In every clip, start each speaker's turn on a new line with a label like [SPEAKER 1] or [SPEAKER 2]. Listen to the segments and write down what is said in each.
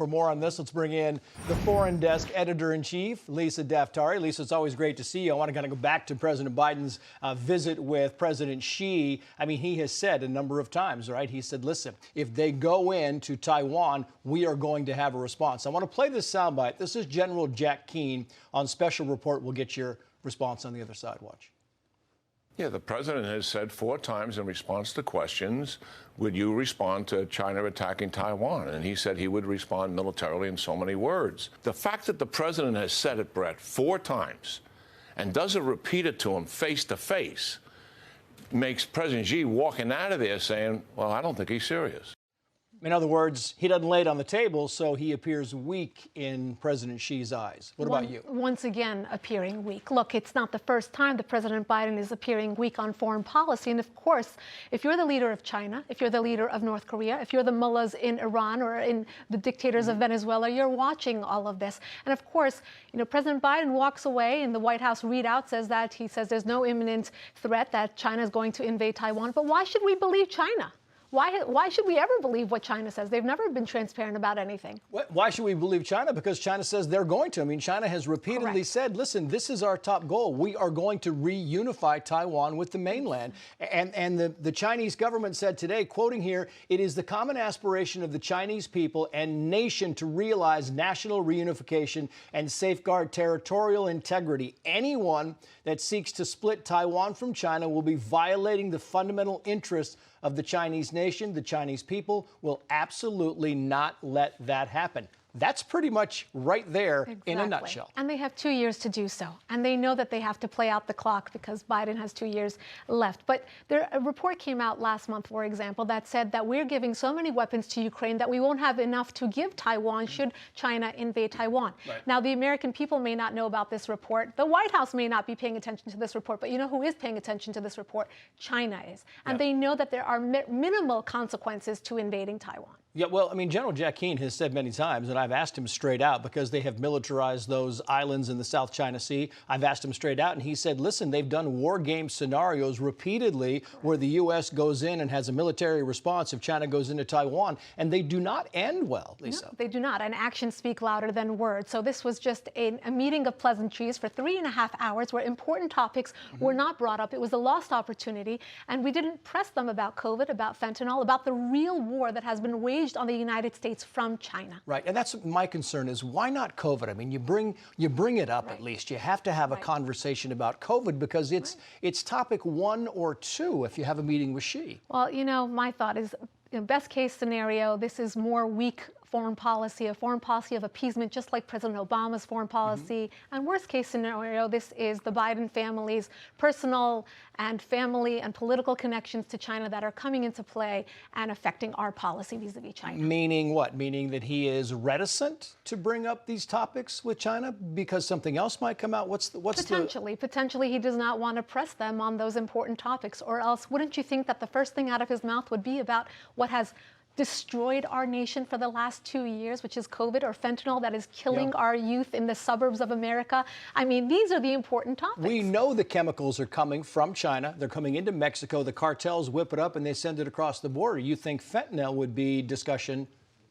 [SPEAKER 1] For more on this, let's bring in the Foreign Desk Editor-in-Chief, Lisa Daftari. Lisa, it's always great to see you. I want to kind of go back to President Biden's visit with President Xi. I mean, he has said a number of times, right? He said, listen, if they go into Taiwan, we are going to have a response. I want to play this soundbite. This is General Jack Keane on Special Report. We'll get your response on the other side. Watch.
[SPEAKER 2] Yeah, the president has said 4 times in response to questions, would you respond to China attacking Taiwan? And he said he would respond militarily in so many words. The fact that the president has said it, Brett, 4 times and doesn't repeat it to him face to face makes President Xi walking out of there saying, well, I don't think he's serious.
[SPEAKER 1] In other words, he doesn't lay it on the table, so he appears weak in President Xi's eyes. What about you?
[SPEAKER 3] Once again, appearing weak. Look, it's not the first time that President Biden is appearing weak on foreign policy. And of course, if you're the leader of China, if you're the leader of North Korea, if you're the mullahs in Iran or in the dictators of Venezuela, you're watching all of this. And of course, you know, President Biden walks away and the White House readout says that he says there's no imminent threat that China is going to invade Taiwan. But why should we believe China? Why should we ever believe what China says? They've never been transparent about anything.
[SPEAKER 1] Why should we believe China? Because China says they're going to. I mean, China has repeatedly said, listen, this is our top goal. We are going to reunify Taiwan with the mainland. And the Chinese government said today, quoting here, it is the common aspiration of the Chinese people and nation to realize national reunification and safeguard territorial integrity. Anyone that seeks to split Taiwan from China will be violating the fundamental interests of the Chinese nation. The Chinese people will absolutely not let that happen. That's pretty much right there in a nutshell.
[SPEAKER 3] And they have 2 years to do so. And they know that they have to play out the clock because Biden has 2 years left. But a report came out last month, for example, that said that we're giving so many weapons to Ukraine that we won't have enough to give Taiwan should China invade Taiwan. Right. Now, the American people may not know about this report. The White House may not be paying attention to this report. But you know who is paying attention to this report? China is. And they know that there are minimal consequences to invading Taiwan.
[SPEAKER 1] Yeah, well, I mean, General Jack Keane has said many times, and I've asked him straight out because they have militarized those islands in the South China Sea. I've asked him straight out, and he said, listen, they've done war game scenarios repeatedly where the U.S. goes in and has a military response if China goes into Taiwan, and they do not end well, Lisa.
[SPEAKER 3] No, they do not, and actions speak louder than words. So this was just a meeting of pleasantries for 3.5 hours where important topics were not brought up. It was a lost opportunity, and we didn't press them about COVID, about fentanyl, about the real war that has been waged on the United States from China.
[SPEAKER 1] Right, and that's my concern is why not COVID? I mean, you bring it up at least. You have to have a conversation about COVID because it's topic 1 or 2 if you have a meeting with Xi.
[SPEAKER 3] Well, you know, my thought is, best case scenario, this is more weak foreign policy, a foreign policy of appeasement, just like President Obama's foreign policy. And worst case scenario, this is the Biden family's personal and family and political connections to China that are coming into play and affecting our policy vis-a-vis China.
[SPEAKER 1] Meaning what? Meaning that he is reticent to bring up these topics with China because something else might come out?
[SPEAKER 3] Potentially he does not want to press them on those important topics, or else wouldn't you think that the first thing out of his mouth would be about what has destroyed our nation for the last 2 years, which is COVID or fentanyl that is killing our youth in the suburbs of America? I mean, these are the important topics.
[SPEAKER 1] We know the chemicals are coming from China. They're coming into Mexico. The cartels whip it up and they send it across the border. You think fentanyl would be discussion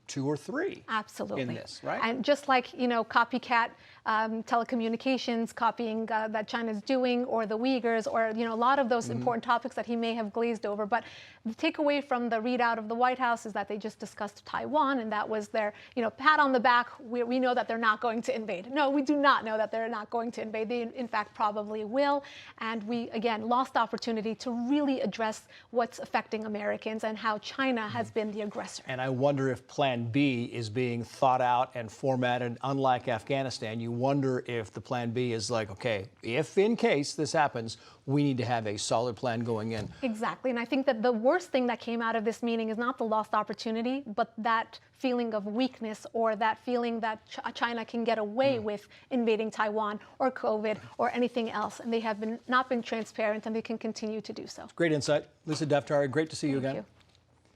[SPEAKER 1] 2 or 3
[SPEAKER 3] absolutely
[SPEAKER 1] in this, right?
[SPEAKER 3] And just like, you know, copycat telecommunications, copying that China's doing, or the Uyghurs, or, you know, a lot of those important topics that he may have glazed over. But the takeaway from the readout of the White House is that they just discussed Taiwan, and that was their, you know, pat on the back. We know that they're not going to invade. No, we do not know that they're not going to invade. They, in fact, probably will. And we, again, lost opportunity to really address what's affecting Americans and how China has been the aggressor.
[SPEAKER 1] And I wonder if Plan B is being thought out and formatted. Unlike Afghanistan, you wonder if the Plan B is like, okay, if in case this happens, we need to have a solid plan going in.
[SPEAKER 3] Exactly. And I think that the worst thing that came out of this meeting is not the lost opportunity, but that feeling of weakness, or that feeling that China can get away with invading Taiwan or COVID or anything else. And they have not been transparent, and they can continue to do so.
[SPEAKER 1] Great insight. Lisa Daftari, great to see you again.
[SPEAKER 3] Thank you.